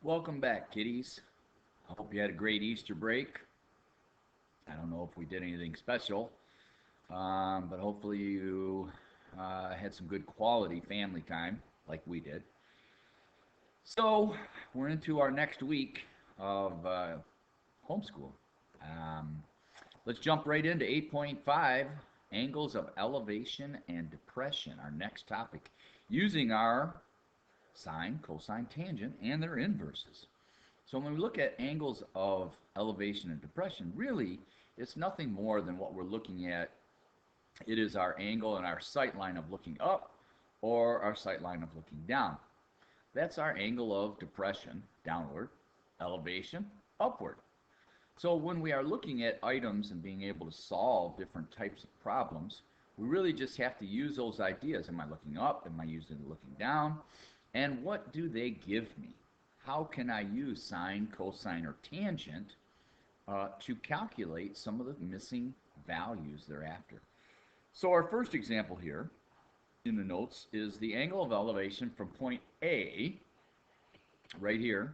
Welcome back, kiddies. I hope you had a great Easter break. I don't know if we did anything special, but hopefully you had some good quality family time like we did. So, we're into our next week of homeschool. Um, let's jump right into 8.5 angles of elevation and depression, our next topic, using our sine, cosine, tangent, and their inverses. So when we look at angles of elevation and depression, really, it's nothing more than what we're looking at. It is our angle and our sight line of looking up or our sight line of looking down. That's our angle of depression, downward, elevation, upward. So when we are looking at items and being able to solve different types of problems, we really just have to use those ideas. Am I looking up? Am I using looking down? And what do they give me? How can I use sine, cosine, or tangent to calculate some of the missing values thereafter? So our first example here in the notes is the angle of elevation from point A, right here,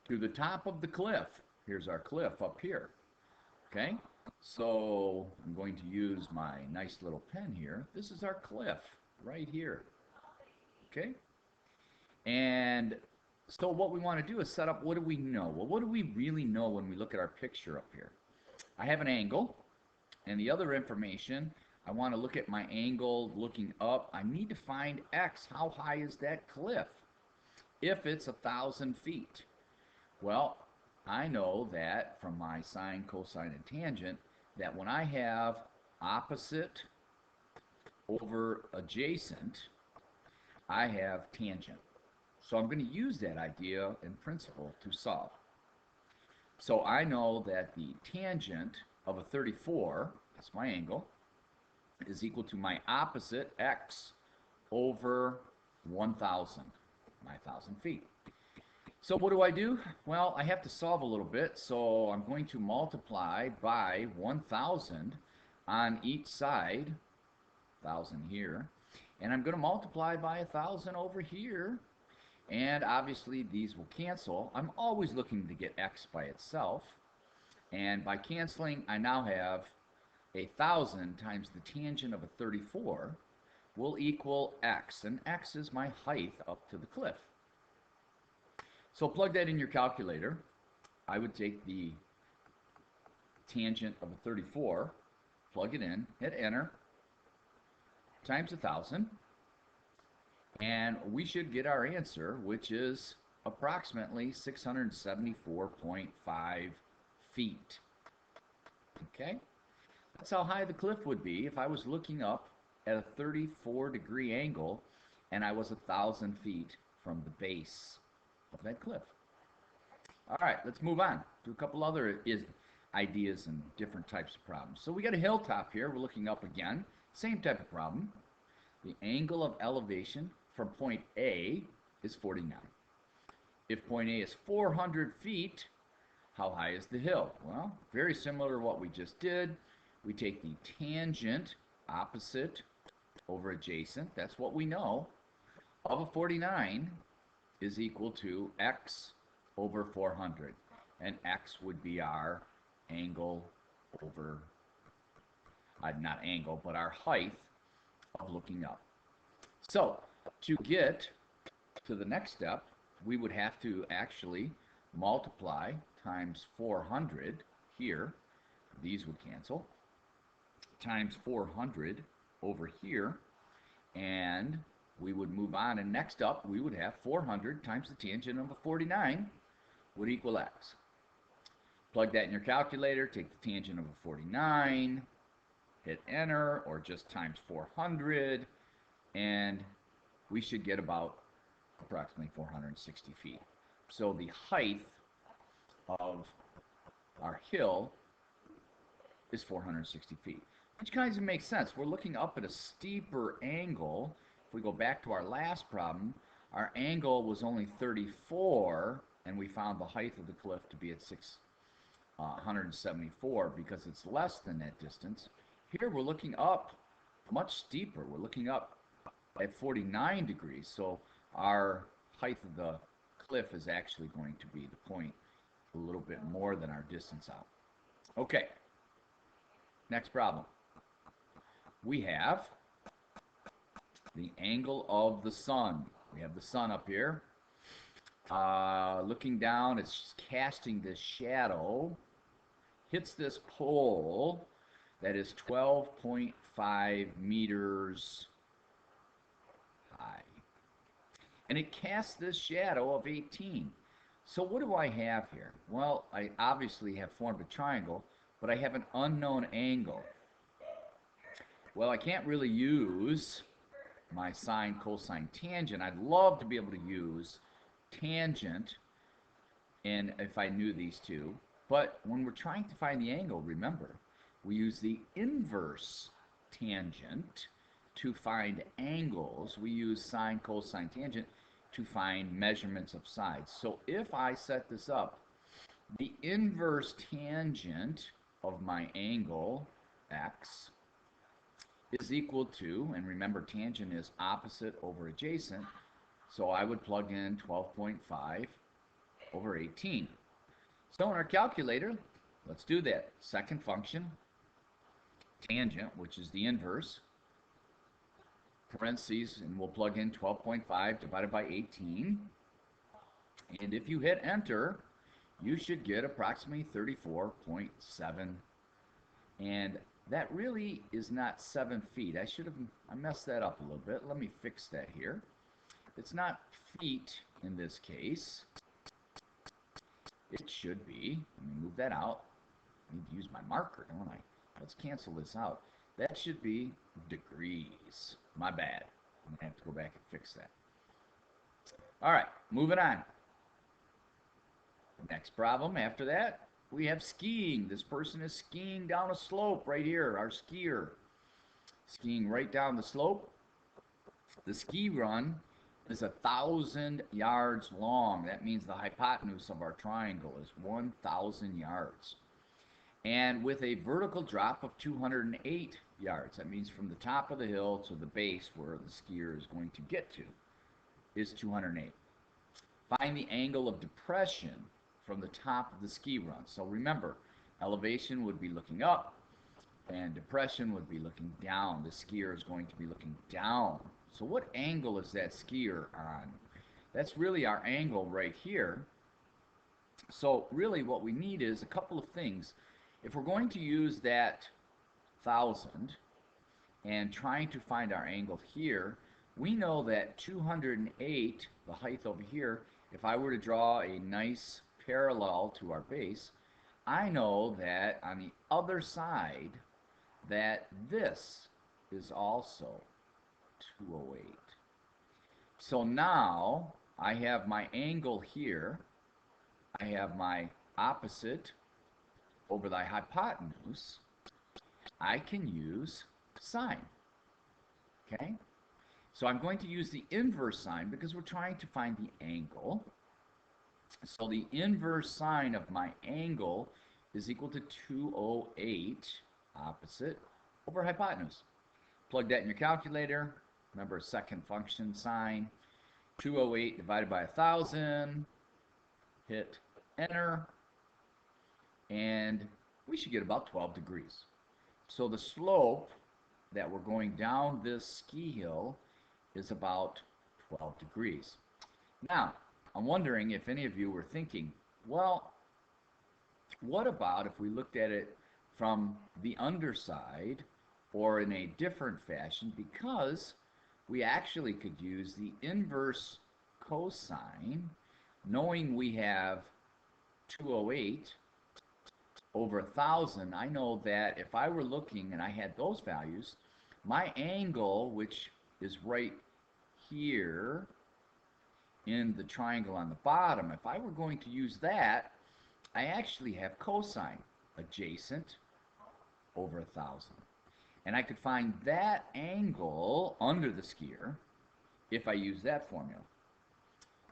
to the top of the cliff. Here's our cliff up here, okay? So I'm going to use my nice little pen here. This is our cliff right here, okay? And so what we want to do is set up, what do we know? Well, what do we really know when we look at our picture up here? I have an angle, and the other information, I want to look at my angle looking up. I need to find x. How high is that cliff? If it's 1,000 feet. Well, I know that from my sine, cosine, and tangent, that when I have opposite over adjacent, I have tangent. So I'm going to use that idea and principle to solve. So I know that the tangent of a 34, that's my angle, is equal to my opposite, x, over 1,000, my 1,000 feet. So what do? Well, I have to solve a little bit, so I'm going to multiply by 1,000 on each side, 1,000 here, and I'm going to multiply by 1,000 over here, and obviously these will cancel. I'm always looking to get x by itself, and by canceling, I now have 1,000 times the tangent of a 34 will equal x, and x is my height up to the cliff. So plug that in your calculator. I would take the tangent of a 34, plug it in, hit enter, times 1,000, and we should get our answer, which is approximately 674.5 feet. Okay? That's how high the cliff would be if I was looking up at a 34-degree angle and I was 1,000 feet from the base of that cliff. All right, let's move on to a couple other ideas and different types of problems. So we got a hilltop here. We're looking up again. Same type of problem. The angle of elevation from point A is 49. If point A is 400 feet, how high is the hill? Well, very similar to what we just did. We take the tangent, opposite, over adjacent. That's what we know. Of a 49 is equal to x over 400. And x would be our angle over, not angle, but our height of looking up. So to get to the next step, we would have to actually multiply times 400 here. These would cancel. Times 400 over here. And we would move on. And next up, we would have 400 times the tangent of a 49 would equal x. Plug that in your calculator. Take the tangent of a 49. Hit enter, or just times 400. And we should get about approximately 460 feet. So the height of our hill is 460 feet, which kind of makes sense. We're looking up at a steeper angle. If we go back to our last problem, our angle was only 34, and we found the height of the cliff to be at 674 because it's less than that distance. Here we're looking up much steeper. We're looking up at 49 degrees, so our height of the cliff is actually going to be the point a little bit more than our distance out. Okay, next problem. We have the angle of the sun. We have the sun up here. Looking down, it's casting this shadow, hits this pole that is 12.5 meters high. And it casts this shadow of 18. So what do I have here? Well, I obviously have formed a triangle, but I have an unknown angle. Well, I can't really use my sine, cosine, tangent. I'd love to be able to use tangent, and if I knew these two. But when we're trying to find the angle, remember, we use the inverse tangent to find angles. We use sine, cosine, tangent to find measurements of sides. So if I set this up, the inverse tangent of my angle, x, is equal to, and remember tangent is opposite over adjacent, so I would plug in 12.5 over 18. So in our calculator, let's do that. Second function, tangent, which is the inverse, parentheses, and we'll plug in 12.5 divided by 18. And if you hit enter, you should get approximately 34.7. And that really is not 7 feet. I messed that up a little bit. Let me fix that here. It's not feet in this case. It should be. Let me move that out. I need to use my marker, don't I? Let's cancel this out. That should be degrees. My bad. I'm going to have to go back and fix that. All right, moving on. Next problem after that, we have skiing. This person is skiing down a slope right here, our skier. Skiing right down the slope. The ski run is 1,000 yards long. That means the hypotenuse of our triangle is 1,000 yards. And with a vertical drop of 208 yards, that means from the top of the hill to the base where the skier is going to get to is 208. Find the angle of depression from the top of the ski run. So remember, elevation would be looking up and depression would be looking down. The skier is going to be looking down. So what angle is that skier on? That's really our angle right here. So really what we need is a couple of things. If we're going to use that 1,000 and trying to find our angle here, we know that 208, the height over here, if I were to draw a nice parallel to our base, I know that on the other side that this is also 208. So now I have my angle here, I have my opposite over the hypotenuse. I can use sine, okay? So I'm going to use the inverse sine because we're trying to find the angle. So the inverse sine of my angle is equal to 208 opposite over hypotenuse. Plug that in your calculator. Remember, second function, sine. 208 divided by 1,000. Hit enter. And we should get about 12 degrees. So the slope that we're going down this ski hill is about 12 degrees. Now, I'm wondering if any of you were thinking, well, what about if we looked at it from the underside or in a different fashion, because we actually could use the inverse cosine, knowing we have 208 over 1,000. I know that if I were looking and I had those values, my angle, which is right here in the triangle on the bottom, if I were going to use that, I actually have cosine adjacent over 1,000. And I could find that angle under the skier if I use that formula.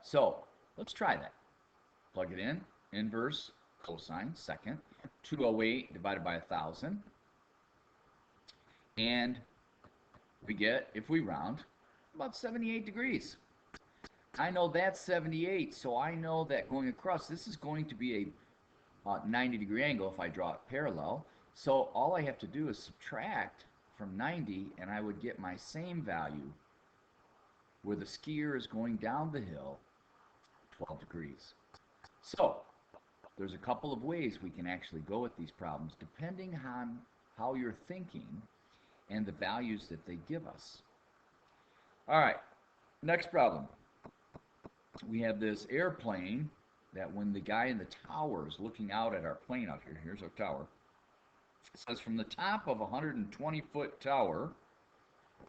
So let's try that. Plug it in, inverse cosine, second, 208 divided by 1,000. And we get, if we round, about 78 degrees. I know that's 78, so I know that going across, this is going to be a 90-degree angle if I draw it parallel. So all I have to do is subtract from 90, and I would get my same value where the skier is going down the hill 12 degrees. So there's a couple of ways we can actually go with these problems depending on how you're thinking and the values that they give us. All right, next problem. We have this airplane that when the guy in the tower is looking out at our plane out here, here's our tower, it says from the top of a 120-foot tower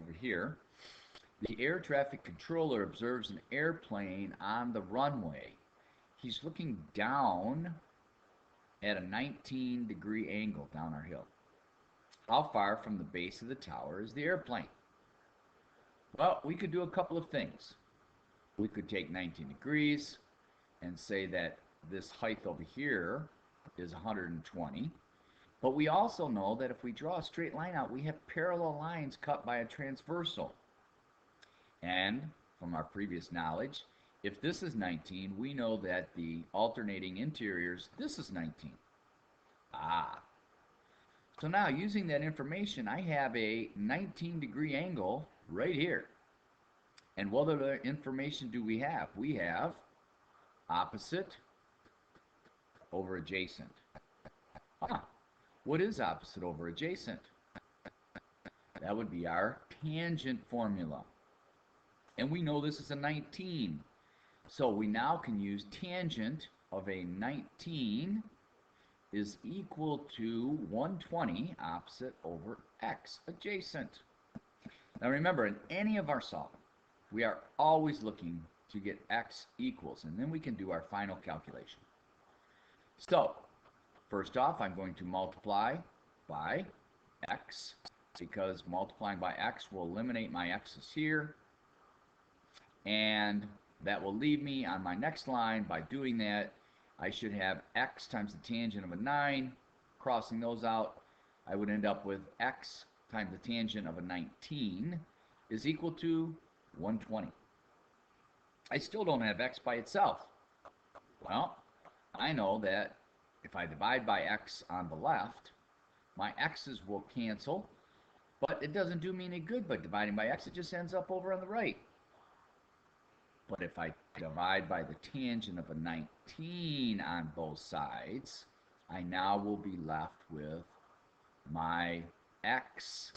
over here, the air traffic controller observes an airplane on the runway. He's looking down at a 19-degree angle down our hill. How far from the base of the tower is the airplane? Well, we could do a couple of things. We could take 19 degrees and say that this height over here is 120. But we also know that if we draw a straight line out, we have parallel lines cut by a transversal. And from our previous knowledge, if this is 19, we know that the alternating interiors, this is 19. So now using that information, I have a 19-degree angle right here. And what other information do we have? We have opposite over adjacent. What is opposite over adjacent? That would be our tangent formula. And we know this is a 19. So we now can use tangent of a 19 is equal to 120 opposite over x adjacent. Now remember, in any of our solving, we are always looking to get x equals, and then we can do our final calculation. So, first off, I'm going to multiply by x, because multiplying by x will eliminate my x's here, and that will leave me on my next line. By doing that, I should have x times the tangent of a 9. Crossing those out, I would end up with x times the tangent of a 19 is equal to 120. I still don't have x by itself. Well, I know that if I divide by x on the left, my x's will cancel, but it doesn't do me any good by dividing by x. It just ends up over on the right. But if I divide by the tangent of a 19 on both sides, I now will be left with my x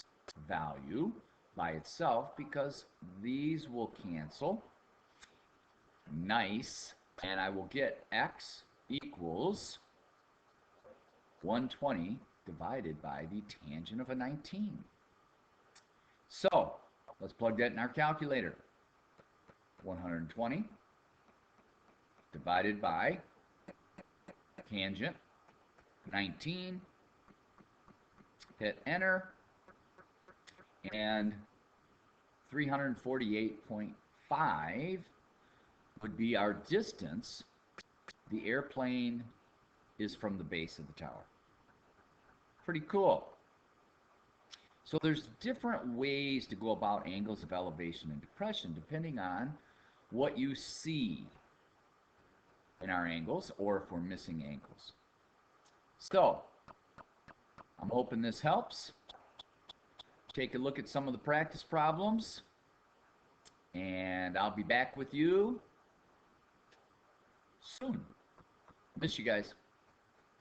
value by itself, because these will cancel. Nice. And I will get x equals 120 divided by the tangent of a 19. So let's plug that in our calculator. 120 divided by tangent 19, hit enter, and 348.5 would be our distance the airplane is from the base of the tower. Pretty cool. So there's different ways to go about angles of elevation and depression depending on what you see in our angles, or if we're missing angles. So I'm hoping this helps. Take a look at some of the practice problems, and I'll be back with you soon. Miss you guys.